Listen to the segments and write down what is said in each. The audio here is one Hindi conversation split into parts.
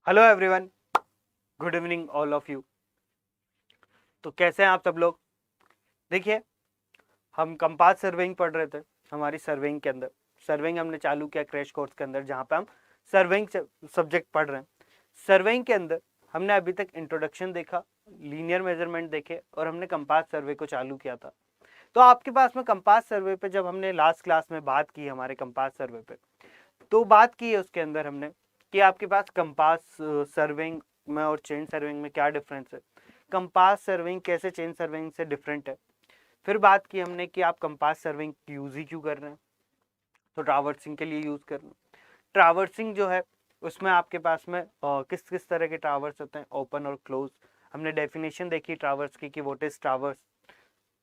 Hello everyone, good evening all of you. तो कैसे हैं आप सब लोग? देखिए, हम कंपास सर्वेइंग पढ़ रहे थे। हमारी सर्वेइंग के अंदर सर्वेइंग हमने चालू किया क्रैश कोर्स के अंदर, जहाँ पे हम सर्वेइंग सब्जेक्ट पढ़ रहे हैं। सर्वेइंग के अंदर हमने अभी तक इंट्रोडक्शन देखा, लीनियर मेजरमेंट देखे और हमने कंपास सर्वे को चालू किया था। तो आपके पास में कंपास सर्वे पे जब हमने लास्ट क्लास में बात की हमारे कंपास सर्वे पे, तो बात की है उसके अंदर हमने कि आपके पास कंपास सर्विंग में और चेन सर्विंग में क्या डिफरेंस है, कंपास सर्विंग कैसे चेन सर्विंग से डिफरेंट है। फिर बात की हमने कि आप कंपास सर्विंग यूज ही क्यों कर रहे हैं, तो ट्रावर्सिंग के लिए यूज कर रहे हैं। ट्रावर्सिंग जो है उसमें आपके पास में किस किस तरह के ट्रावर्स होते हैं, ओपन और क्लोज। हमने डेफिनेशन देखी ट्रावर्स की कि what is traverse.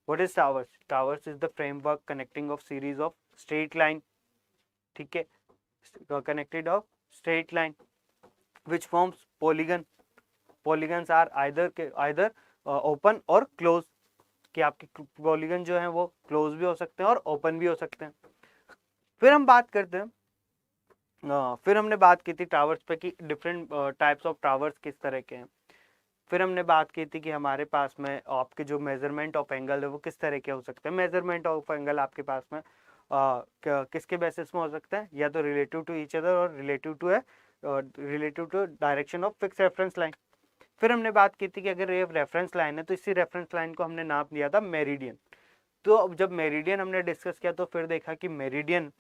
What is traverse? Traverse is the framework connecting of series of straight line, ठीक है, connected of straight line which forms polygon. polygons are either open और close, कि आपके पॉलीगन जो है वो क्लोज भी हो सकते हैं और ओपन भी हो सकते हैं। फिर हम बात करते हैं, फिर हमने बात की थी टावर्स पे कि डिफरेंट टाइप्स ऑफ टावर्स किस तरह के हैं। फिर हमने बात की थी कि हमारे पास में आपके जो मेजरमेंट ऑफ एंगल है वो किस तरह के हो सकते हैं। मेजरमेंट ऑफ एंगल आपके पास में किसके बेसिस में हो सकता है, या तो रिलेटिव टू ईच अदर और relative to direction of fix reference line. फिर हमने बात की थी कि अगर ये रेफरेंस लाइन है तो इसी रेफरेंस लाइन को हमने नाम दिया था मेरिडियन। तो अब जब मेरिडियन हमने डिस्कस किया तो फिर देखा कि मेरिडियन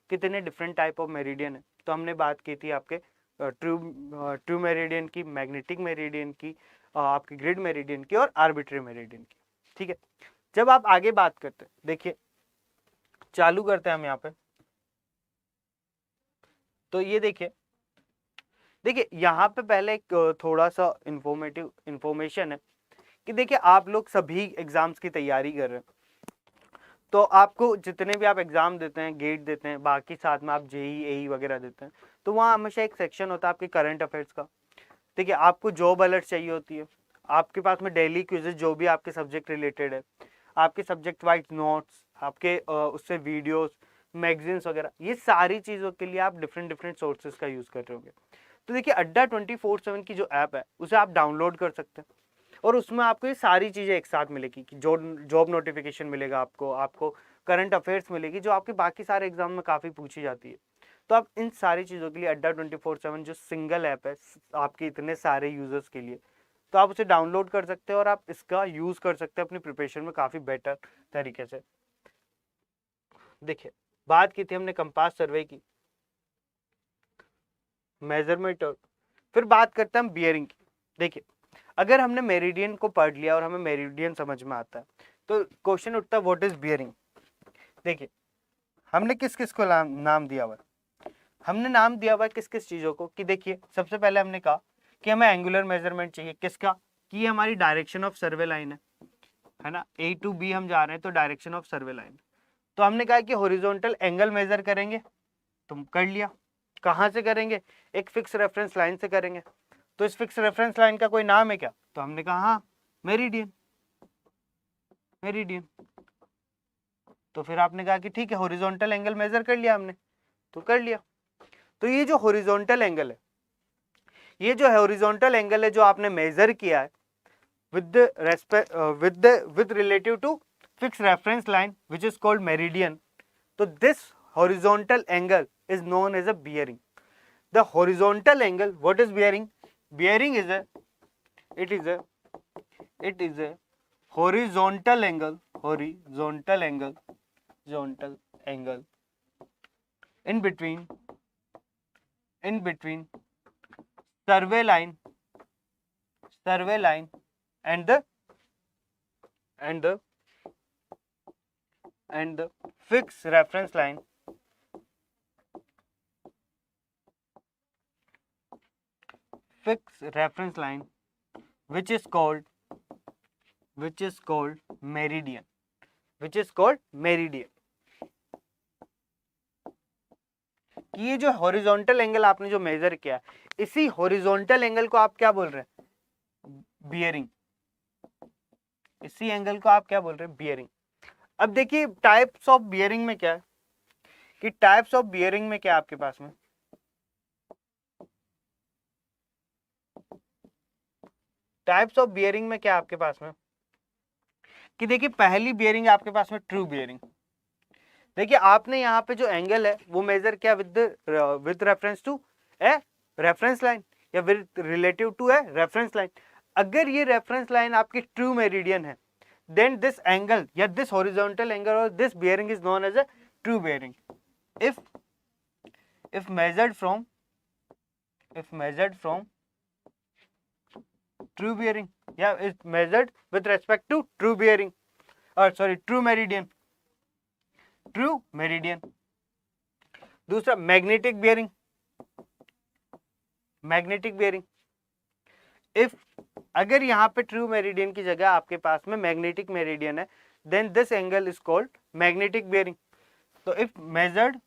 कितने डिफरेंट टाइप ऑफ मेरिडियन है। तो हमने बात की थी आपके ट्रू मेरिडियन की, मैग्नेटिक मेरिडियन की, आपकी ग्रिड मेरिडियन की और आर्बिट्री मेरिडियन की। ठीक है, जब आप आगे बात करते हैं, देखिए चालू करते हैं हम यहाँ पे। तो ये देखिए यहाँ पे पहले एक थोड़ा सा इंफॉर्मेशन है कि देखिए आप लोग सभी एग्जाम्स की तैयारी कर रहे हैं, तो आपको जितने भी आप एग्जाम देते हैं, गेट देते हैं, बाकी साथ में आप जेई एई वगैरह देते हैं, तो वहाँ हमेशा एक सेक्शन होता है आपके करंट अफेयर्स का। देखिए आपको जॉब अलर्ट चाहिए होती है, आपके पास में डेली क्विज़ेस जो भी आपके सब्जेक्ट रिलेटेड है, आपके सब्जेक्ट वाइज नोट्स, आपके उससे वीडियोस, मैगजीन्स वगैरह, ये सारी चीज़ों के लिए आप डिफरेंट डिफरेंट सोर्सेज का यूज़ कर रहे होंगे। तो देखिए अड्डा 24/7 की जो ऐप है उसे आप डाउनलोड कर सकते हैं और उसमें आपको ये सारी चीज़ें एक साथ मिलेगी कि जॉब नोटिफिकेशन मिलेगा, आपको करंट अफेयर्स मिलेगी जो आपके बाकी सारे एग्जाम में काफ़ी पूछी जाती है। तो आप इन सारी चीज़ों के लिए अड्डा 24/7 जो सिंगल ऐप है आपके इतने सारे यूजर्स के लिए, तो आप उसे डाउनलोड कर सकते हैं और आप इसका यूज़ कर सकते हैं अपनी प्रिपरेशन में काफ़ी बेटर तरीके से। देखिए बात की थी हमने कंपास सर्वे की, मेजरमेंट, और फिर बात करते हैं हम बियरिंग की। देखिए अगर हमने मेरिडियन को पढ़ लिया और हमें मेरिडियन समझ में आता है तो क्वेश्चन उठता है व्हाट इज बियरिंग। देखिए हमने किस किस को नाम दिया हुआ है, हमने नाम दिया हुआ है किस किस चीज़ों को, कि देखिए सबसे पहले हमने कहा कि हमें एंगुलर मेजरमेंट चाहिए, किसका, कि ये हमारी डायरेक्शन ऑफ सर्वे लाइन है ना, ए टू बी हम जा रहे हैं तो डायरेक्शन ऑफ सर्वे लाइन। तो हमने कहा कि हॉरिजॉन्टल एंगल मेजर करेंगे, तुम कर लिया। कहाँ से करेंगे? एक फिक्स रेफरेंस लाइन से करेंगे। तो इस फिक्स रेफरेंस लाइन का कोई नाम है क्या? तो हमने कहा हाँ, मेरिडियन। मेरिडियन। तो फिर आपने कहा कि ठीक है, हॉरिजॉन्टल एंगल मेजर कर लिया हमने, तो कर लिया। तो ये जो हॉरिजॉन्टल एंगल है, ये जो हॉरिजॉन्टल एंगल है जो आपने मेजर किया है with respect with relative to fix reference line which is called meridian, तो this horizontal angle is known as a bearing. The horizontal angle, what is bearing? Bearing is it is a horizontal angle, horizontal angle in between survey line and the and the fixed reference line which is called meridian, कि ये जो हॉरिजॉन्टल एंगल आपने जो मेजर किया, इसी हॉरिजॉन्टल एंगल को आप क्या बोल रहे हैं? बियरिंग। इसी एंगल को आप क्या बोल रहे हैं? बियरिंग। अब देखिए टाइप्स ऑफ बियरिंग में क्या है, कि टाइप्स ऑफ बियरिंग में क्या आपके पास में टाइप्स ऑफ बियरिंग में क्या आपके पास में कि देखिए पहली बियरिंग आपके पास में ट्रू बियरिंग। देखिए आपने यहाँ पे जो एंगल है वो मेजर किया with reference to a reference line या with relative to a reference line. अगर ये रेफरेंस लाइन आपकी ट्रू मेरिडियन है then this angle या this horizontal angle or this bearing is known as a true bearing if measured from true bearing या is measured with respect to true bearing or sorry true meridian। दूसरा मैग्नेटिक बियरिंग इफ अगर यहाँ पे ट्रू मेरिडियन की जगह आपके पास में मैग्नेटिक मेरिडियन है then this angle is called magnetic bearing. तो if measured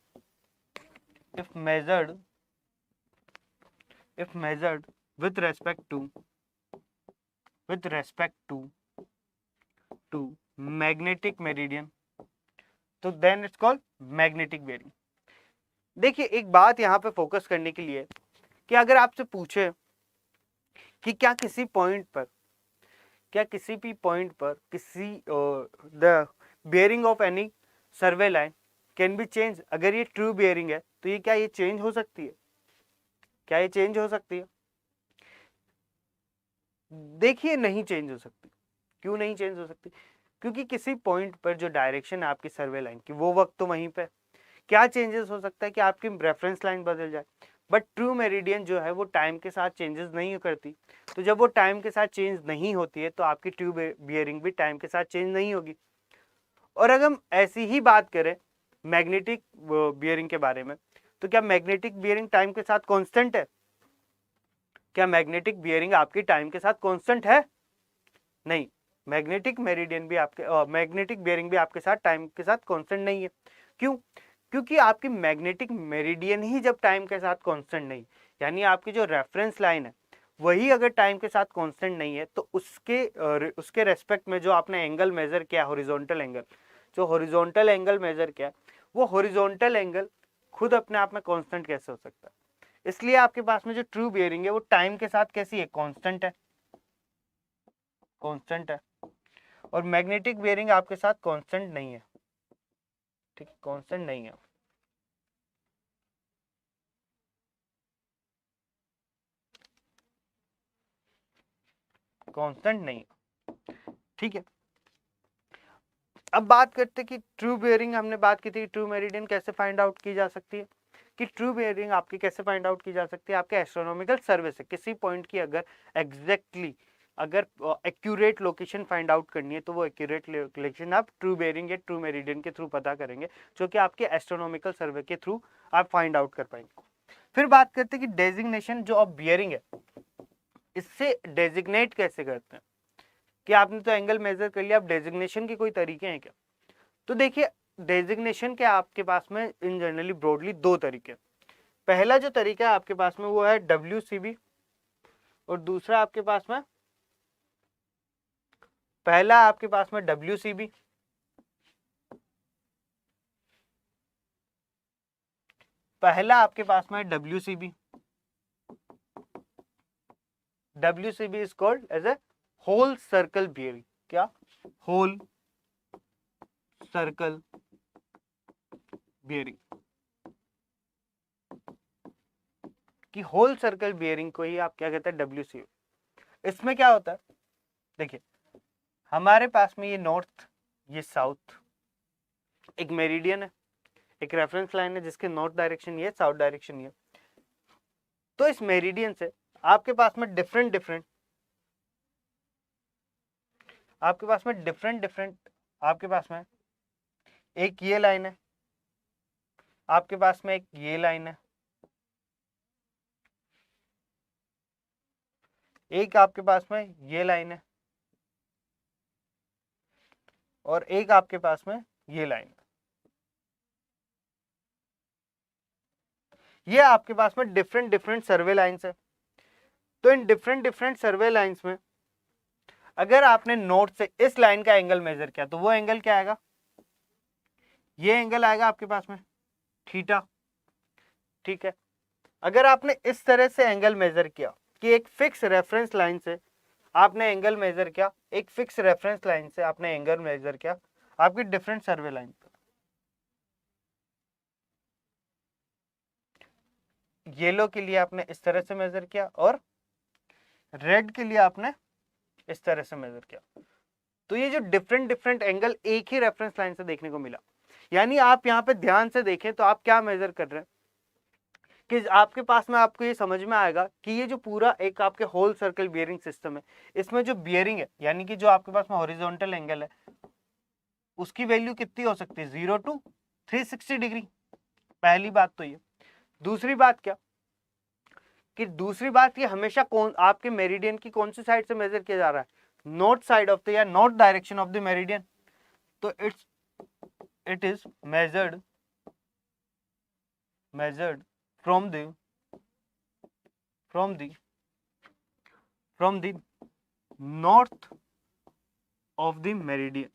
with respect to magnetic meridian तो then it's called magnetic bearing। देखिए एक बात यहाँ पे फोकस करने के लिए कि अगर आपसे पूछे कि क्या किसी भी पॉइंट पर the bearing of any survey line can be change, अगर ये ट्रू बियरिंग है तो ये क्या ये चेंज हो सकती है? देखिए नहीं चेंज हो सकती। क्यों नहीं चेंज हो सकती? क्योंकि किसी पॉइंट पर जो डायरेक्शन है आपकी सर्वे लाइन की वो वक्त तो वहीं पे। क्या चेंजेस हो सकता है कि आपकी रेफरेंस लाइन बदल जाए, बट ट्रू मेरिडियन जो है वो टाइम के साथ चेंजेस नहीं करती। तो जब वो टाइम के साथ चेंज नहीं होती है तो आपकी ट्रू बियरिंग भी टाइम के साथ चेंज नहीं होगी। और अगर हम ऐसी ही बात करें मैग्नेटिक बियरिंग के बारे में तो क्या मैग्नेटिक बियरिंग टाइम के साथ कांस्टेंट है? क्या मैग्नेटिक बियरिंग आपकी टाइम के साथ कांस्टेंट है? नहीं, मैग्नेटिक बियरिंग भी आपके साथ टाइम के साथ कांस्टेंट नहीं है। क्यों? क्योंकि आपकी मैग्नेटिक मेरिडियन ही जब टाइम के साथ कांस्टेंट नहीं, यानी आपकी जो रेफरेंस लाइन है वही अगर टाइम के साथ कांस्टेंट नहीं है तो उसके रेस्पेक्ट में जो आपने एंगल मेजर किया हॉरिजॉन्टल एंगल मेजर किया वो हॉरिजॉन्टल एंगल खुद अपने आप में कांस्टेंट कैसे हो सकता है? इसलिए आपके पास में जो ट्रू बियरिंग है वो टाइम के साथ कैसी है? कांस्टेंट है। और मैग्नेटिक बियरिंग आपके साथ कांस्टेंट नहीं है। ठीक, कांस्टेंट नहीं है। ठीक है, अब बात करते कि ट्रू बियरिंग हमने बात की थी ट्रू मेरिडियन कैसे फाइंड आउट की जा सकती है कि ट्रू बियरिंग आपकी कैसे फाइंड आउट की जा सकती है आपके एस्ट्रोनॉमिकल सर्वे से। किसी पॉइंट की अगर एक्यूरेट लोकेशन फाइंड आउट करनी है तो वो एक्यूरेट लोकेशन आप ट्रू बियरिंग या ट्रू मेरिडियन के थ्रू पता करेंगे, जो कि आपके एस्ट्रोनॉमिकल सर्वे के थ्रू आप फाइंड आउट कर पाएंगे। फिर बात करते हैं कि डेजिग्नेशन जो ऑफ बियरिंग है इससे डेजिग्नेट कैसे करते हैं कि आपने तो एंगल मेजर कर लिया, अब डेजिग्नेशन के कोई तरीके हैं क्या? तो देखिए डेजिग्नेशन के आपके पास में इन जनरली ब्रॉडली दो तरीके। पहला जो तरीका है आपके पास में वो है WCB और दूसरा आपके पास में पहला आपके पास में WCB, WCB is called as a whole circle bearing। क्या? whole circle bearing कि होल सर्कल बियरिंग को ही आप क्या कहते हैं? WCB। इसमें क्या होता है? देखिए हमारे पास में ये नॉर्थ ये साउथ एक मेरिडियन है, एक रेफरेंस लाइन है जिसके नॉर्थ डायरेक्शन ये साउथ डायरेक्शन ये। तो इस मेरिडियन से आपके पास में डिफरेंट आपके पास में एक ये लाइन है, आपके पास में एक ये लाइन है, एक आपके पास में ये लाइन है और एक आपके पास में ये लाइन है। ये आपके पास में डिफरेंट सर्वे लाइंस है। तो इन डिफरेंट सर्वे लाइंस में अगर आपने नॉर्थ से इस लाइन का एंगल मेजर किया तो वो एंगल क्या आएगा? ये एंगल आएगा आपके पास में थीटा। ठीक है, अगर आपने इस तरह से एंगल मेजर किया कि एक फिक्स रेफरेंस लाइन से आपने एंगल मेजर किया एक फिक्स रेफरेंस लाइन से, आपने एंगल मेजर किया आपकी डिफरेंट सर्वे लाइन पर। येलो के लिए आपने इस तरह से मेजर किया और रेड के लिए आपने इस तरह से मेजर किया। तो ये जो डिफरेंट डिफरेंट एंगल एक ही रेफरेंस लाइन से देखने को मिला। यानी आप यहाँ पे ध्यान से देखें तो आप क्या मेजर कर रहे हैं कि आपके पास में आपको ये समझ में आएगा कि ये जो पूरा एक आपके होल सर्कल बियरिंग सिस्टम है, इसमें जो बियरिंग है यानी कि जो आपके पास में हॉरिजॉन्टल एंगल है उसकी वैल्यू कितनी हो सकती है 0 to 360 डिग्री। पहली बात तो ये। दूसरी बात क्या कि दूसरी बात ये हमेशा कौन आपके मेरिडियन की कौन सी साइड से मेजर किया जा रहा है, नॉर्थ साइड ऑफ द या north direction of the meridian. तो it is measured from the north of the meridian,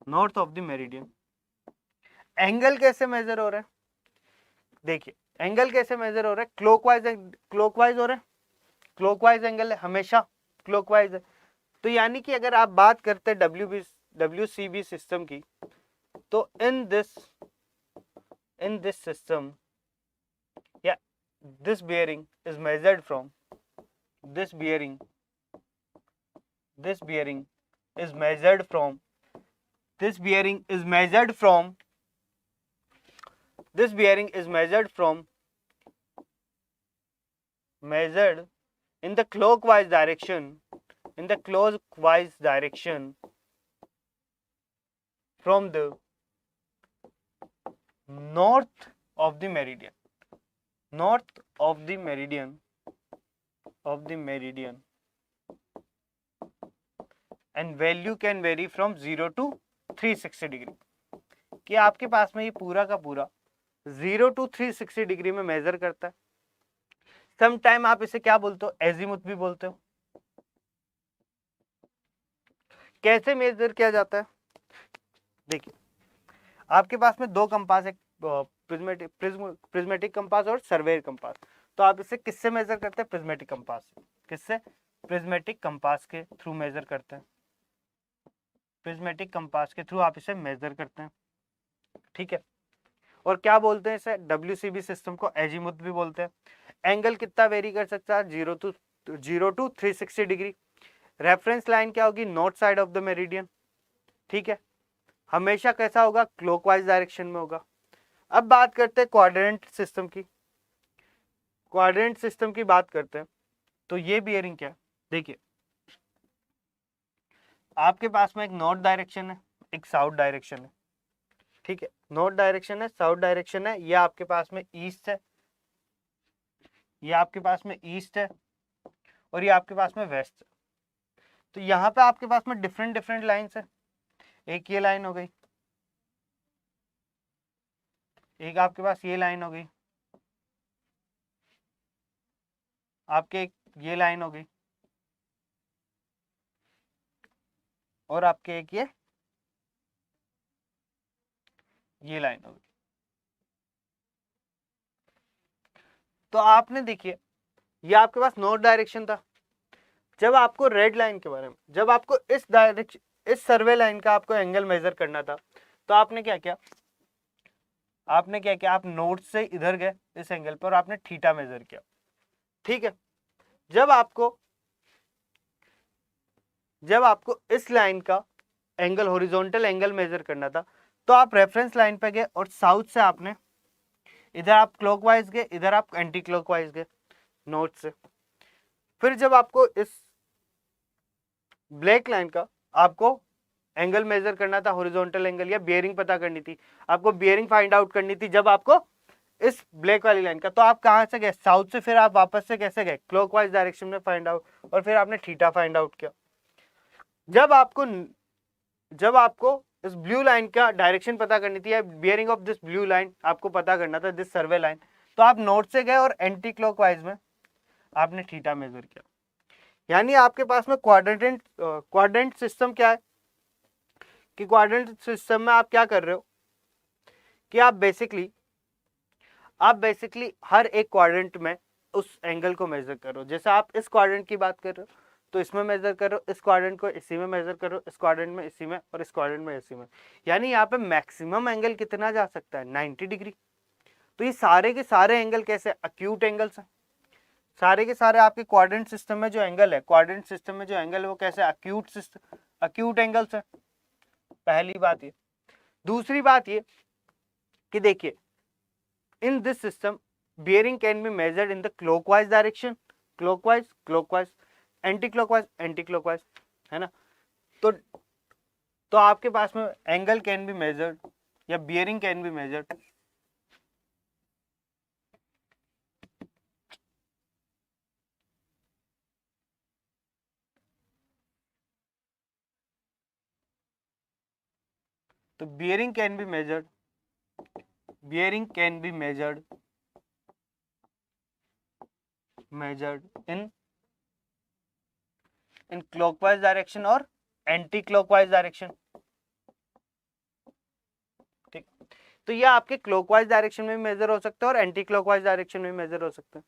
north of the meridian। Angle कैसे मेजर हो रहा है, देखिए एंगल कैसे मेजर हो रहा है, क्लॉकवाइज हो रहा है, क्लॉकवाइज एंगल है, हमेशा क्लॉकवाइज है। तो यानी कि अगर आप बात करते हैं WCB सिस्टम की, तो in this system this bearing is measured from this bearing is measured from this bearing is measured from measured in the clockwise direction from the north of the meridian and value can vary from 0 to 360 degree. कि आपके पास में ये पूरा का पूरा 0 to 360 डिग्री में मेजर करता है। सम टाइम आप इसे क्या बोलते हो, एजीमुथ भी बोलते हो। कैसे मेजर किया जाता है, देखिए आपके पास में दो कंपास, एक प्रिज्मेटिक कंपास और सर्वेयर कंपास। तो आप इसे किससे मेजर करते हैं, प्रिज्मेटिक कंपास से। किससे, प्रिज्मेटिक कंपास के थ्रू मेजर करते हैं, प्रिज्मेटिक कंपास के थ्रू आप इसे मेजर करते हैं, ठीक है। और क्या बोलते हैं इसे, WCB सिस्टम को एजीमुथ भी बोलते हैं। एंगल कितना वेरी कर सकता है, 0 to 360 डिग्री। रेफरेंस लाइन क्या होगी, north side of the meridian, ठीक है। हमेशा कैसा होगा, क्लॉकवाइज डायरेक्शन में होगा। अब बात करते हैं क्वाड्रेंट सिस्टम की। क्वाड्रेंट सिस्टम की बात करते हैं तो ये बियरिंग क्या है, देखिए आपके पास में एक नॉर्थ डायरेक्शन है, एक साउथ डायरेक्शन है, ठीक है। नॉर्थ डायरेक्शन है, साउथ डायरेक्शन है, ये आपके पास में ईस्ट है, ये आपके पास में ईस्ट है, और ये आपके पास में वेस्ट है। तो यहाँ पे आपके पास में डिफरेंट लाइन्स है। एक ये लाइन हो गई, एक आपके पास ये लाइन हो गई, आपके एक ये लाइन हो गई, और आपके एक ये लाइन हो गई। तो आपने देखिए ये आपके पास नॉर्थ डायरेक्शन था। जब आपको रेड लाइन के बारे में, जब आपको इस डायरेक्शन, इस सर्वे लाइन का आपको एंगल मेजर करना था, तो आपने क्या किया, आप नॉर्थ से इधर गए इस एंगल पर, आपने थीटा मेजर किया, ठीक है। जब आपको इस लाइन का एंगल, हॉरिजॉन्टल एंगल मेजर करना था, तो आप रेफरेंस लाइन पे गए और साउथ से आपने, इधर आप क्लॉकवाइज गए, इधर आप एंटी क्लॉकवाइज गए नॉर्थ से। फिर जब आपको इस ब्लैक लाइन का आपको एंगल मेजर करना था, हॉरिजॉन्टल एंगल या बियरिंग पता करनी थी, आपको बियरिंग फाइंड आउट करनी थी, जब आपको इस ब्लैक वाली लाइन का, तो आप कहां से गए, साउथ से। फिर आप वापस से कैसे गए, क्लॉकवाइज डायरेक्शन में फाइंड आउट, और फिर आपने थीटा फाइंड आउट किया। जब आपको इस ब्लू लाइन का डायरेक्शन पता करनी थी, या bearing of this blue line आपको पता करना था, दिस सर्वे लाइन, तो आप नॉर्थ से गए और एंटी क्लॉकवाइज में आपने थीटा मेजर किया। यानी आपके पास में क्वाड्रेंट सिस्टम क्या है, कि क्वाड्रेंट सिस्टम में आप क्या कर रहे हो कि आप बेसिकली हर एक क्वाड्रेंट में उस एंगल को मेजर कर रहे हो। जैसे आप इस क्वाड्रेंट की बात कर रहे हो, तो इसमें मेजर करो इस क्वाड्रेंट को, इसी में मेजर करो इस क्वाड्रेंट में, इसी में, और इस क्वाड्रेंट में इसी में। यानी यहाँ पे मैक्सिमम एंगल कितना जा सकता है 90 डिग्री। तो ये सारे के सारे एंगल कैसे अक्यूट एंगल्स हैं, सारे के सारे आपके क्वाड्रेंट सिस्टम में जो एंगल है, क्वाड्रेंट सिस्टम में जो एंगल है वो कैसे अक्यूट सिस्टम अक्यूट एंगल्स है। पहली बात ये। दूसरी बात ये कि देखिए in this system bearing can be measured in the clockwise direction, clockwise clockwise, anti clockwise anti clockwise, है ना। तो आपके पास में एंगल कैन बी मेजर्ड या बियरिंग कैन बी मेजर्ड। तो bearing can be measured, bearing can be measured in clockwise direction और एंटी क्लॉकवाइज डायरेक्शन। ठीक, तो ये आपके क्लॉकवाइज डायरेक्शन में मेजर हो सकता है और एंटी क्लॉकवाइज डायरेक्शन में मेजर हो सकता है।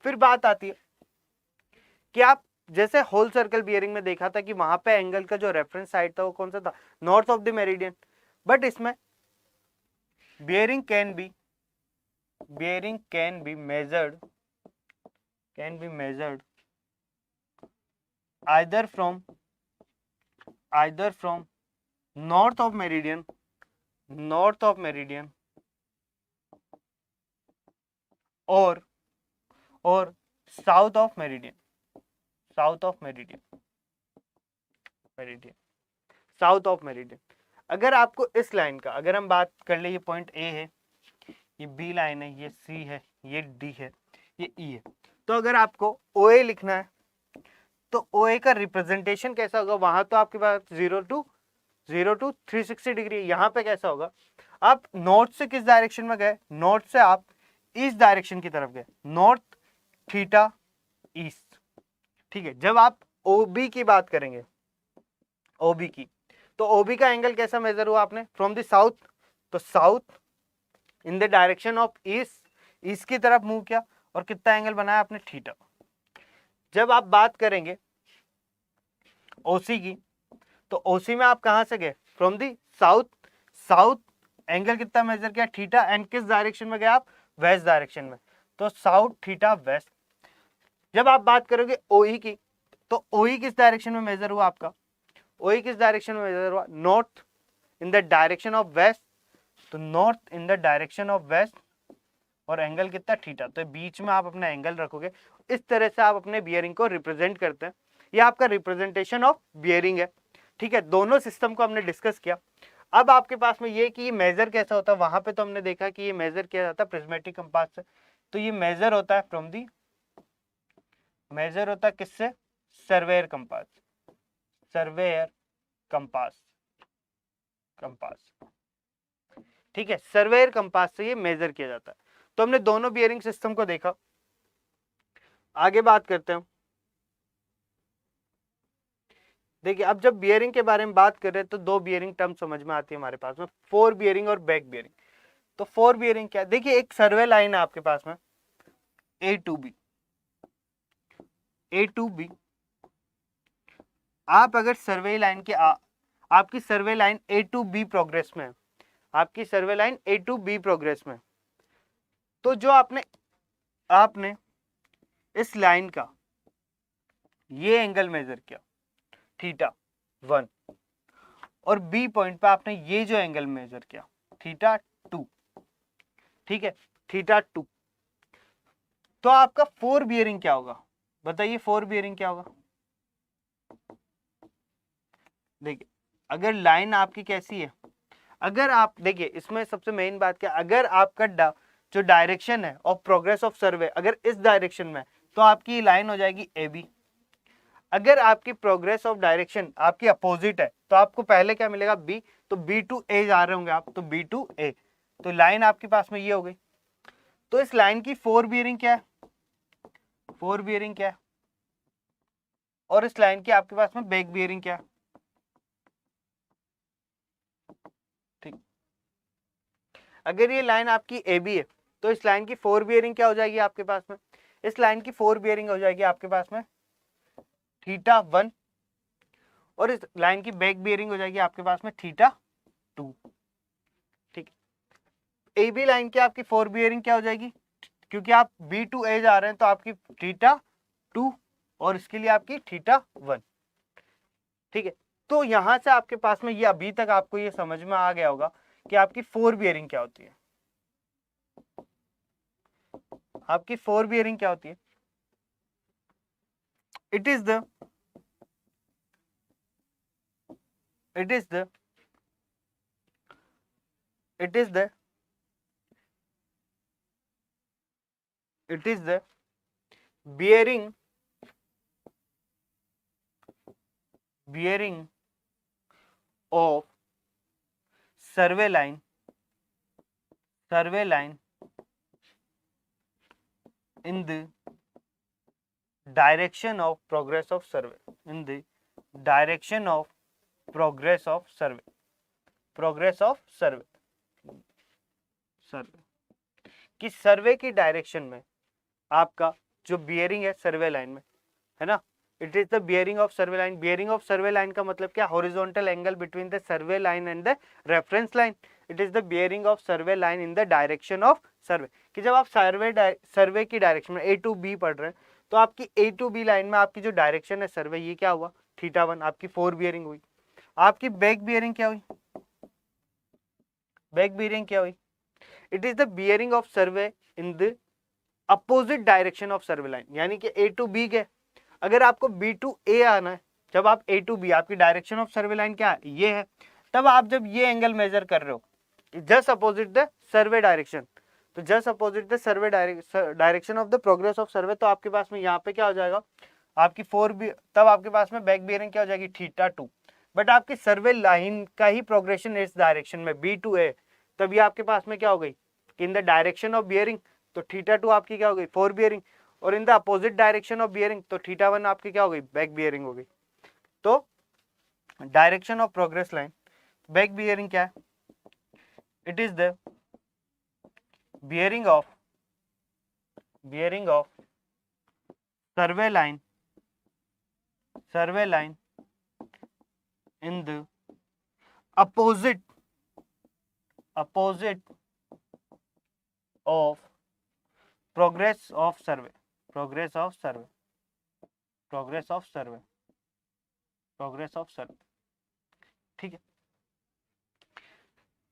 फिर बात आती है कि आप जैसे होल सर्कल बियरिंग में देखा था कि वहां पे एंगल का जो रेफरेंस साइड था वो कौन सा था, north of the meridian. But इसमें bearing can be measured either from north of meridian or south of meridian south of meridian. अगर आपको इस लाइन का, अगर हम बात कर ले, ये पॉइंट ए है, ये बी लाइन है, ये सी है, ये डी है, ये ई है। तो अगर आपको ओ ए लिखना है तो ओ ए का रिप्रेजेंटेशन कैसा होगा, वहां तो आपके पास 0 to 360 डिग्री। यहाँ पे कैसा होगा, आप नॉर्थ से किस डायरेक्शन में गए, नॉर्थ से आप ईस्ट डायरेक्शन की तरफ गए, नॉर्थ थीटा ईस्ट। ठीक है, जब आप ओबी की बात करेंगे, ओबी की, तो ओबी का एंगल कैसा मेजर हुआ आपने, फ्रॉम द साउथ, तो south in the direction of east की तरफ मूव किया और कितना एंगल बनाया आपने, थीटा। जब आप बात करेंगे ओसी की, तो ओसी में आप कहां से गए, फ्रॉम दी साउथ एंगल कितना मेजर किया, थीटा, एंड किस डायरेक्शन में गए आप, वेस्ट डायरेक्शन में, तो साउथ थीटा वेस्ट। जब आप बात करोगे ओई की, तो ओई किस डायरेक्शन में मेजर हुआ आपका, ओई किस डायरेक्शन में मेजर हुआ, north in the direction of west, तो north in the direction of west, और एंगल कितना, थीटा। तो बीच में आप अपना एंगल रखोगे। इस तरह से आप अपने बियरिंग को रिप्रेजेंट करते हैं। ये आपका रिप्रेजेंटेशन ऑफ बियरिंग है। ठीक है, दोनों सिस्टम को हमने डिस्कस किया। अब आपके पास में ये कि ये मेजर कैसा होता है, वहां पे तो हमने देखा कि ये मेजर किया जाता है प्रिज्मेटिक कंपास से। तो ये मेजर होता है फ्रॉम दी, मेजर होता है किससे, सर्वेयर कंपास, सर्वेयर कंपास, ठीक है, सर्वेयर कंपास से ये मेजर किया जाता है। तो हमने दोनों बियरिंग सिस्टम को देखा। आगे बात करते हैं। देखिए, अब जब बियरिंग के बारे में बात कर रहे हैं तो दो बियरिंग टर्म समझ में आती है हमारे पास में, फोर बियरिंग और बैक बियरिंग। तो फोर बियरिंग क्या है, देखिए एक सर्वे लाइन है आपके पास में ए टू बी। आप अगर सर्वे लाइन के आपकी survey line A to B progress में है, आपकी survey line A to B progress में, तो जो आपने इस लाइन का ये एंगल मेजर किया थीटा 1, और बी पॉइंट पे आपने ये जो एंगल मेजर किया थीटा 2, ठीक है, थीटा 2, तो आपका फोर बियरिंग क्या होगा, बताइए फोर बियरिंग क्या होगा। देखिए, अगर लाइन आपकी कैसी है, अगर आप देखिए इसमें सबसे मेन बात क्या, अगर आपका जो डायरेक्शन है ऑफ प्रोग्रेस ऑफ सर्वे अगर इस डायरेक्शन में, तो आपकी लाइन हो जाएगी ए बी। अगर आपकी प्रोग्रेस ऑफ डायरेक्शन आपकी अपोजिट है, तो आपको पहले क्या मिलेगा, बी, तो बी टू ए जा रहे होंगे आप, तो बी टू ए, तो लाइन आपके पास में ये हो गई। तो इस लाइन की फोर बियरिंग क्या है, फोर बियरिंग क्या है, और इस लाइन की आपके पास में बैक बियरिंग क्या है। ठीक, अगर ये लाइन आपकी ए बी है, तो इस लाइन की फोर बियरिंग क्या हो जाएगी आपके पास में, इस लाइन की फोर बियरिंग हो जाएगी आपके पास में थीटा 1 और इस लाइन की बैक बियरिंग हो जाएगी आपके पास में थीटा 2। ठीक है, ए बी लाइन की आपकी 4 बियरिंग क्या हो जाएगी, क्योंकि आप बी टू ए जा रहे हैं तो आपकी थीटा 2 और इसके लिए आपकी थीटा 1। ठीक है, तो यहां से आपके पास में ये अभी तक आपको ये समझ में आ गया होगा कि आपकी 4 बियरिंग क्या होती है। आपकी 4 बियरिंग क्या होती है, it is the it is the it is the it is the bearing of survey line in the direction of progress of survey, in the direction of progress of survey, progress of survey, सर्वे कि सर्वे की डायरेक्शन में आपका जो बियरिंग है सर्वे लाइन में, है ना, it is the bearing of survey line. Bearing of survey line का मतलब क्या, horizontal angle between the survey line and the reference line. It is the bearing of survey line in the direction of सर्वे, कि जब आप सर्वे की डायरेक्शन में ए टू बी पढ़ रहे हैं तो आपकी ए टू बी लाइन में आपकी जो डायरेक्शन है सर्वे, ये क्या हुआ, थीटा 1, आपकी 4 बियरिंग हुई। आपकी बैक बियरिंग क्या हुई, बैक बियरिंग क्या हुई, it is the bearing of survey in the opposite direction of survey line, यानी कि ए टू बी के, अगर आपको बी टू ए आना है, जब आप ए टू बी, आपकी डायरेक्शन ऑफ सर्वे लाइन क्या है, ये है, तब आप जब ये एंगल मेजर कर रहे हो just opposite the survey direction, तो just opposite the survey direction of the progress of survey, तो आपके पास में यहाँ पे क्या हो जाएगा, आपकी 4 बी, तब आपके पास में बैक बियरिंग क्या हो जाएगी, थीटा 2। बट आपकी सर्वे लाइन का ही प्रोग्रेशन इस डायरेक्शन में बी टू ए, तब ये आपके पास में क्या हो गई, इन द डायरेक्शन ऑफ बियरिंग, तो थीटा 2 आपकी क्या हो गई, 4 बियरिंग, और in the opposite direction of bearing, तो थीटा 1 आपकी क्या हो गई, बैक बियरिंग हो गई। तो direction of progress line, back bearing क्या है, it is the bearing of survey line in the opposite of progress of survey, ठीक है,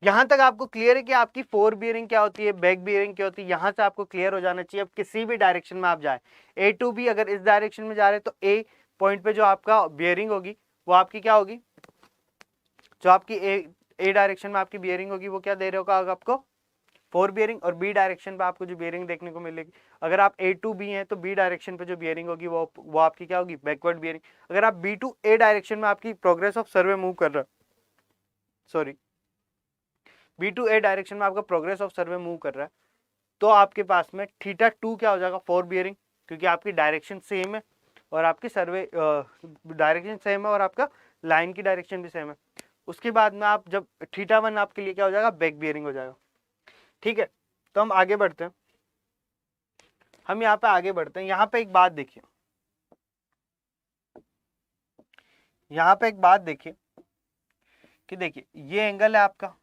यहां तक आपको क्लियर है कि आपकी 4 बियरिंग क्या होती है, बैक बियरिंग क्या होती है, यहां से आपको क्लियर हो जाना चाहिए। अब किसी भी डायरेक्शन में आप जाए, ए टू बी, अगर इस डायरेक्शन में जा रहे हैं तो ए पॉइंट पे जो आपका बियरिंग होगी वो आपकी क्या होगी, जो आपकी ए डायरेक्शन में आपकी बियरिंग होगी वो क्या दे रहे होगा आपको, 4 बियरिंग, और बी डायरेक्शन पे आपको जो बियरिंग देखने को मिलेगी, अगर आप ए टू बी हैं तो बी डायरेक्शन पे जो बियरिंग होगी वो आपकी क्या होगी, बैकवर्ड बियरिंग। अगर आप बी टू ए डायरेक्शन में आपकी प्रोग्रेस ऑफ सर्वे मूव कर रहा है, sorry, B to A direction में आपका प्रोग्रेस ऑफ सर्वे मूव कर रहा है, तो आपके पास में थीटा 2 क्या हो जाएगा, 4 बियरिंग, क्योंकि आपकी डायरेक्शन सेम है और आपकी सर्वे डायरेक्शन सेम है और आपका लाइन की डायरेक्शन भी सेम है। उसके बाद में आप जब थीटा 1 आपके लिए क्या हो जाएगा, बैक बियरिंग हो जाएगा। ठीक है, तो हम आगे बढ़ते हैं, हम यहाँ पे आगे बढ़ते हैं। यहाँ पे एक बात देखिए, यहाँ पे एक बात देखिए कि देखिए ये एंगल है आपका,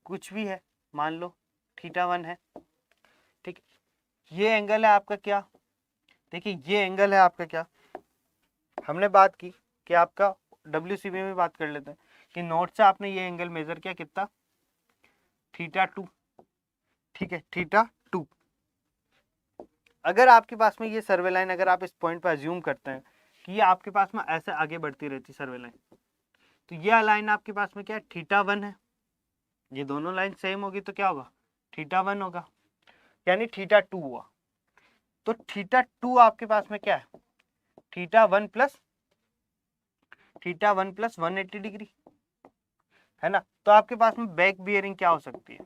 कुछ भी है, मान लो थीटा 1 है, ठीक, ये एंगल है आपका क्या, देखिए ये एंगल है आपका क्या, हमने बात की कि आपका WCB में बात कर लेते हैं कि नोट से आपने ये एंगल मेजर किया कितना, थीटा 2, ठीक है, थीटा 2। अगर आपके पास में ये सर्वे लाइन, अगर आप इस पॉइंट पर अज्यूम करते हैं कि ये आपके पास में ऐसे आगे बढ़ती रहती सर्वे लाइन, तो ये लाइन आपके पास में क्या है, थीटा 1 है, ये दोनों लाइन सेम होगी तो क्या होगा, थीटा 1 होगा, यानी थीटा 2 हुआ। तो थीटा 2 आपके पास में क्या है, थीटा 1 प्लस 180 डिग्री, है ना। तो आपके पास में बैक बियरिंग क्या हो सकती है,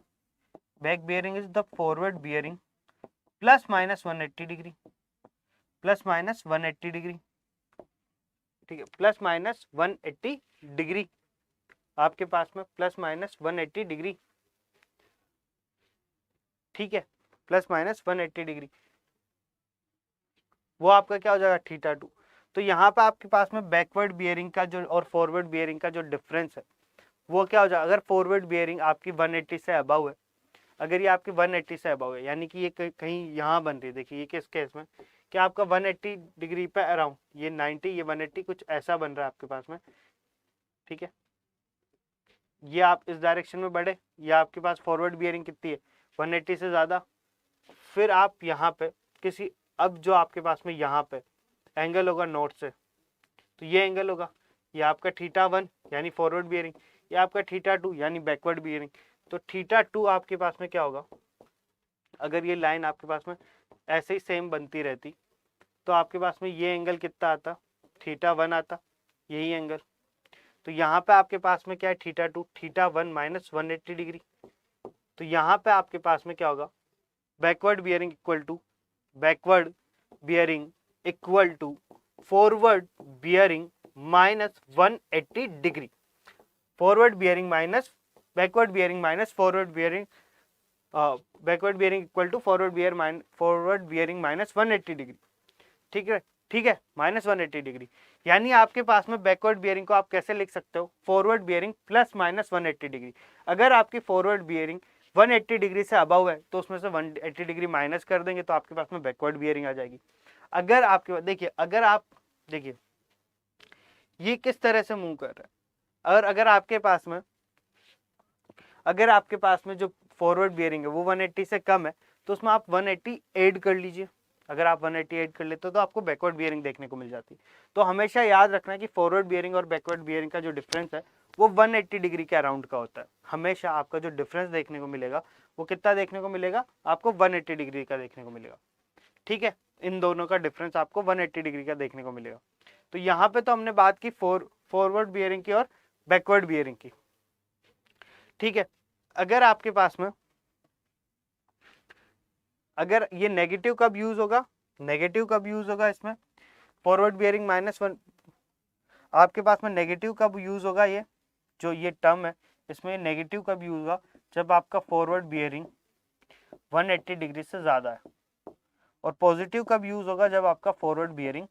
back bearing is the forward bearing plus minus 180 degree, plus minus 180 degree, ठीक है, प्लस माइनस 180 डिग्री, आपके पास में प्लस माइनस 180 डिग्री, ठीक है, प्लस माइनस 180 डिग्री, वो आपका क्या हो जाएगा, थीटा 2। तो यहाँ पे आपके पास में बैकवर्ड बियरिंग का जो और फॉरवर्ड बियरिंग का जो डिफरेंस है वो क्या हो जाएगा, अगर फॉरवर्ड बियरिंग आपकी 180 से अबव है, अगर ये आपकी 180 से अबव है, यानी कि ये कहीं यहाँ बन रही है, देखिए ये किस केस में कि आपका 180 डिग्री पे अराउंड, ये 90 ये 180 कुछ ऐसा बन रहा है आपके पास में, ठीक है, ये आप इस डायरेक्शन में बढ़े, ये आपके पास फॉरवर्ड बियरिंग कितनी है 180 से ज़्यादा, फिर आप यहाँ पे किसी, अब जो आपके पास में यहाँ पे एंगल होगा नॉर्थ से, तो ये एंगल होगा, ये आपका θ1 यानी फॉरवर्ड बियरिंग, ये आपका θ2 यानी बैकवर्ड बियरिंग। तो θ2 आपके पास में क्या होगा, अगर ये लाइन आपके पास में ऐसे ही सेम बनती रहती तो आपके पास में ये एंगल कितना आता, θ1 आता, यही एंगल। तो यहाँ पे आपके पास में क्या है θ2, θ1 माइनस 180 डिग्री। तो यहाँ पे आपके पास में क्या होगा, backward bearing equal to backward bearing equal to forward bearing minus 180 degree. Forward bearing minus backward bearing minus forward bearing, backward bearing equal to forward bearing minus 180 degree. ठीक है, ठीक है, माइनस 180 डिग्री। यानी आपके पास में बैकवर्ड बियरिंग को आप कैसे लिख सकते हो, forward bearing plus minus 180 degree. अगर आपकी फॉरवर्ड बियरिंग 180 डिग्री से अबव है तो उसमें से 180 डिग्री माइनस कर देंगे तो आपके पास में बैकवर्ड बियरिंग आ जाएगी। अगर आपके देखिए, अगर आप देखिए ये किस तरह से मूव कर रहा है, और अगर आपके पास में जो फॉरवर्ड बियरिंग है वो 180 से कम है तो उसमें आप 180 ऐड कर लीजिए। अगर आप 180 ऐड कर लेते हो तो आपको बैकवर्ड बियरिंग देखने को मिल जाती है। तो हमेशा याद रखना है कि फॉरवर्ड बियरिंग और बैकवर्ड बियरिंग का जो डिफरेंस है वो 180 डिग्री के अराउंड का होता है। हमेशा आपका जो डिफरेंस देखने को मिलेगा वो कितना देखने को मिलेगा, आपको 180 डिग्री का देखने को मिलेगा। ठीक है, इन दोनों का डिफरेंस आपको 180 डिग्री का देखने को मिलेगा। तो यहाँ पे तो हमने बात की फॉरवर्ड बियरिंग की और बैकवर्ड बियरिंग की। ठीक है, अगर आपके पास में अगर ये नेगेटिव कब यूज होगा, इसमें फॉरवर्ड बियरिंग माइनस 1, आपके पास में नेगेटिव कब यूज होगा, ये जो ये टर्म है इसमें नेगेटिव कब यूज होगा, जब आपका फॉरवर्ड बियरिंग 180 डिग्री से ज्यादा है, और पॉजिटिव कब यूज होगा, जब आपका फॉरवर्ड बियरिंग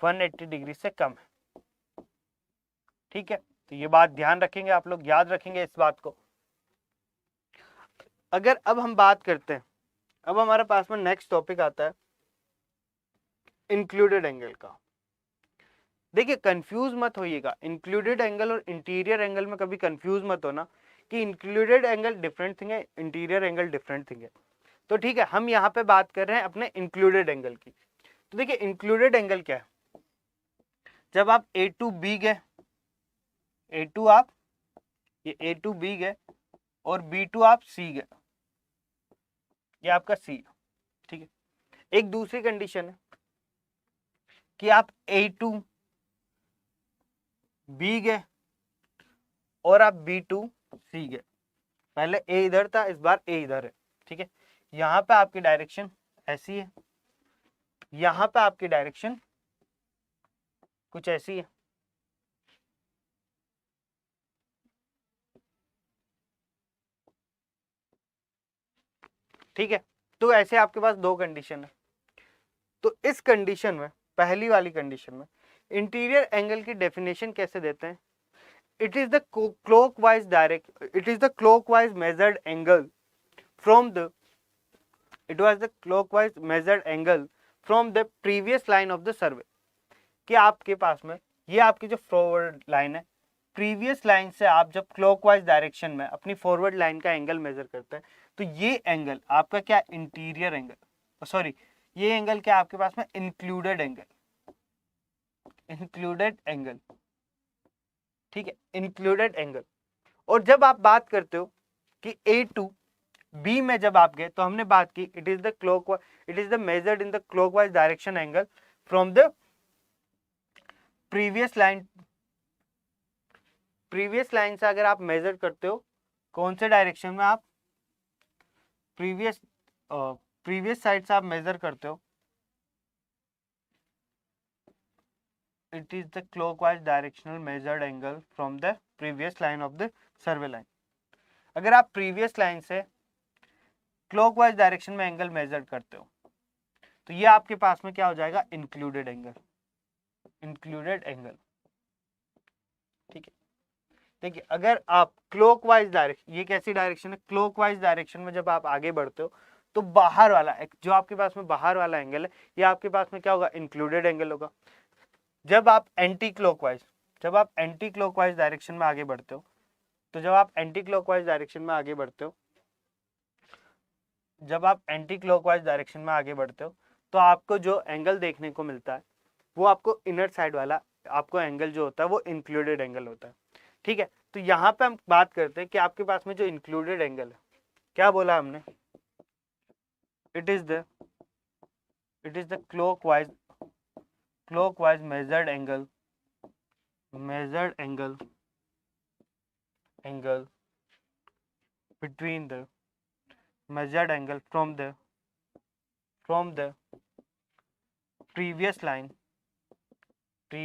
180 डिग्री से कम है। ठीक है, तो ये बात ध्यान रखेंगे, आप लोग याद रखेंगे इस बात को। अगर अब हम बात करते हैं, अब हमारे पास में नेक्स्ट टॉपिक आता है इंक्लूडेड एंगल का। देखिए कंफ्यूज मत होइएगा, इंक्लूडेड एंगल और इंटीरियर एंगल में कभी कंफ्यूज मत होना कि इंक्लूडेड एंगल डिफरेंट थिंग है, इंटीरियर एंगल डिफरेंट थिंग है। तो ठीक है, हम यहाँ पे बात कर रहे हैं अपने इंक्लूडेड एंगल की। तो देखिए इंक्लूडेड एंगल क्या है, जब आप ए टू बी गए, ए टू आप ये ए टू बी गए और बी टू आप सी गए, ये आपका सी। ठीक है, एक दूसरी कंडीशन है कि आप ए टू बी गए और आप बी टू सी गए, पहले ए इधर था, इस बार ए इधर है। ठीक है, यहां पे आपकी डायरेक्शन ऐसी है, यहां पे आपकी डायरेक्शन कुछ ऐसी है। ठीक है, तो ऐसे आपके पास दो कंडीशन है। तो इस कंडीशन में, पहली वाली कंडीशन में इंटीरियर एंगल की डेफिनेशन कैसे देते हैं, it is the clockwise measured angle from the previous line of the survey। कि आपके पास में ये आपकी जो फॉरवर्ड लाइन है, प्रीवियस लाइन से आप जब क्लॉकवाइज डायरेक्शन में अपनी फॉरवर्ड लाइन का एंगल मेजर करते हैं तो ये एंगल आपका क्या, इंटीरियर एंगल, सॉरी ये एंगल क्या आपके पास में इंक्लूडेड एंगल। ठीक है, इंक्लूडेड एंगल। और जब आप बात करते हो कि ए टू बी में जब आप गए तो हमने बात की it is the measured in the clockwise direction angle from the previous line से अगर आप मेजर करते हो कौन से डायरेक्शन में, आप प्रीवियस साइड से आप मेजर करते हो, it is the clockwise directional measured angle from the previous line of the survey line। अगर आप प्रीवियस लाइन से क्लॉकवाइज डायरेक्शन में एंगल मेजर करते हो तो ये आपके पास में क्या हो जाएगा, इंक्लूडेड एंगल। Included angle. ठीक है, देखिए अगर आप क्लॉकवाइज डायरेक्शन, ये कैसी डायरेक्शन है, क्लॉकवाइज डायरेक्शन में जब आप आगे बढ़ते हो तो बाहर वाला जो आपके पास में बाहर वाला एंगल है ये आपके पास में क्या होगा, इंक्लूडेड एंगल होगा। जब आप एंटी क्लॉकवाइज डायरेक्शन में आगे बढ़ते हो, तो जब आप एंटी क्लॉकवाइज डायरेक्शन में आगे बढ़ते हो तो आपको जो एंगल देखने को मिलता है वो आपको इनर साइड वाला आपको एंगल जो होता है वो इंक्लूडेड एंगल होता है। ठीक है, तो यहाँ पे हम बात करते हैं कि आपके पास में जो इंक्लूडेड एंगल है, क्या बोला हमने, it is the clockwise measured angle between the measured angle from the previous line it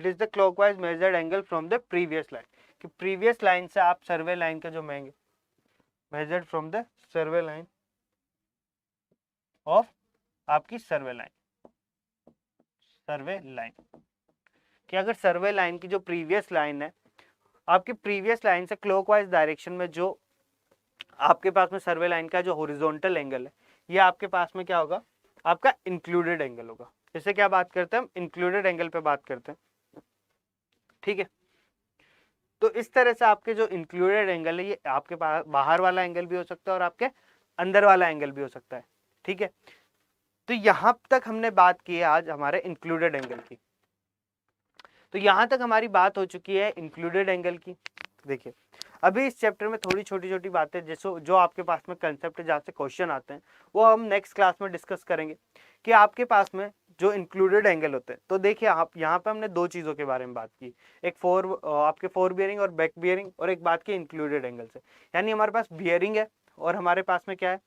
is the clockwise measured angle from the previous line, कि previous line से आप सर्वे लाइन का जो measured from the survey line of आपकी सर्वे लाइन, कि अगर सर्वे लाइन की जो प्रीवियस लाइन है, आपकी प्रीवियस लाइन से क्लॉकवाइज डायरेक्शन में जो आपके पास में सर्वे लाइन का जो हॉरिजॉन्टल एंगल है ये आपके पास में क्या होगा, आपका इंक्लूडेड एंगल होगा। जैसे क्या बात करते हैं हम, इंक्लूडेड एंगल पे बात करते हैं। ठीक है, तो इस तरह से आपके जो इंक्लूडेड एंगल है ये आपके पास बाहर वाला एंगल भी हो सकता है और आपके अंदर वाला एंगल भी हो सकता है। ठीक है, तो यहां तक हमने बात की है आज हमारे इंक्लूडेड एंगल की। तो यहां तक हमारी बात हो चुकी है इंक्लूडेड एंगल की। देखिए अभी इस चैप्टर में थोड़ी छोटी छोटी बातें जैसे जो आपके पास में कंसेप्ट जहाँ से क्वेश्चन आते हैं वो हम नेक्स्ट क्लास में डिस्कस करेंगे कि आपके पास में जो इंक्लूडेड एंगल होते हैं। तो देखिए आप यहाँ पे हमने दो चीज़ों के बारे में बात की, एक आपके फोर बियरिंग और बैक बियरिंग, और एक बात की इंक्लूडेड एंगल से। यानी हमारे पास बियरिंग है और हमारे पास में क्या है,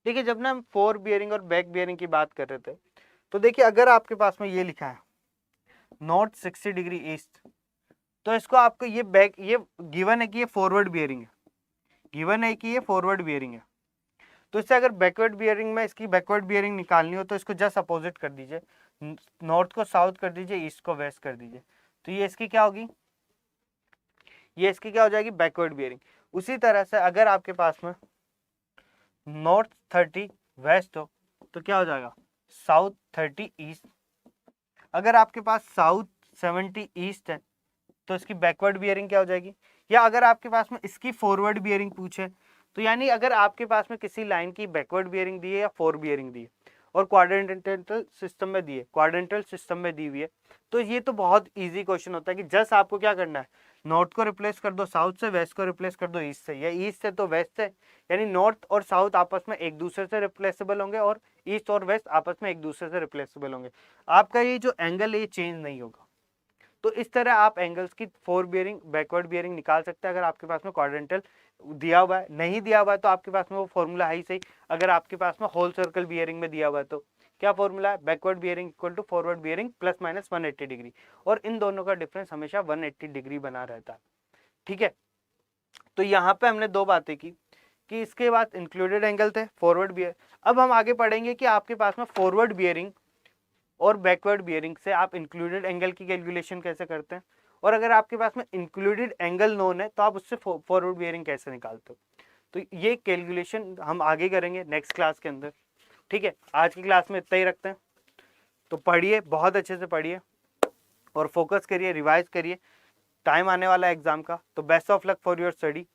ठीक है, जब ना हम फोर बियरिंग और बैक बियरिंग की बात कर रहे थे तो देखिए अगर आपके पास में ये लिखा है नॉर्थ 60 डिग्री ईस्ट, तो इसको आपको ये गिवन है कि ये फॉरवर्ड बियरिंग है, तो इससे अगर बैकवर्ड बियरिंग में इसकी बैकवर्ड बियरिंग निकालनी हो तो इसको जस्ट अपोजिट कर दीजिए, नॉर्थ को साउथ कर दीजिए, ईस्ट को वेस्ट कर दीजिए, तो ये इसकी क्या होगी, ये इसकी क्या हो जाएगी, बैकवर्ड बियरिंग। उसी तरह से अगर आपके पास में नॉर्थ 30 वेस्ट हो तो क्या हो जाएगा, साउथ 30 ईस्ट। अगर आपके पास साउथ 70 ईस्ट है तो इसकी बैकवर्ड बियरिंग क्या हो जाएगी, या अगर आपके पास में इसकी फॉरवर्ड बियरिंग पूछे तो यानी अगर आपके पास में किसी लाइन की बैकवर्ड बियरिंग दी है या फोर बियरिंग दी है और क्वाड्रेंटल सिस्टम में दी हुई है, तो ये तो बहुत इजी क्वेश्चन होता है कि जस्ट आपको क्या करना है, नॉर्थ को रिप्लेस कर दो साउथ से, वेस्ट को रिप्लेस कर दो ईस्ट से, या ईस्ट से तो वेस्ट से, यानी नॉर्थ और साउथ आपस में एक दूसरे से रिप्लेसेबल होंगे और ईस्ट और वेस्ट आपस में एक दूसरे से रिप्लेसेबल होंगे। आपका ये जो एंगल है ये चेंज नहीं होगा। तो इस तरह आप एंगल्स की फोर बियरिंग बैकवर्ड बियरिंग निकाल सकते हैं अगर आपके पास में क्वाड्रेंटल दिया हुआ है। नहीं दिया हुआ है तो आपके पास में वो फॉर्मूला है ही सही। अगर आपके पास में होल सर्कल बियरिंग में दिया हुआ है तो क्या फॉर्मूला है, backward bearing equal to forward bearing plus minus 180 degree, और इन दोनों का डिफरेंस हमेशा 180 डिग्री बना रहता है। ठीक है, तो यहाँ पे हमने दो बातें की कि इसके बाद इंक्लूडेड एंगल थे, फॉरवर्ड बियर। अब हम आगे पढ़ेंगे कि आपके पास में फॉरवर्ड बियरिंग और बैकवर्ड बियरिंग से आप इंक्लूडेड एंगल की कैलकुलेशन कैसे करते हैं, और अगर आपके पास में इंक्लूडेड एंगल नोन है तो आप उससे फॉरवर्ड बियरिंग कैसे निकालते हो। तो ये कैलकुलेशन हम आगे करेंगे नेक्स्ट क्लास के अंदर। ठीक है, आज की क्लास में इतना ही रखते हैं। तो पढ़िए, बहुत अच्छे से पढ़िए और फोकस करिए, रिवाइज करिए, टाइम आने वाला है एग्जाम का। तो best of luck for your study.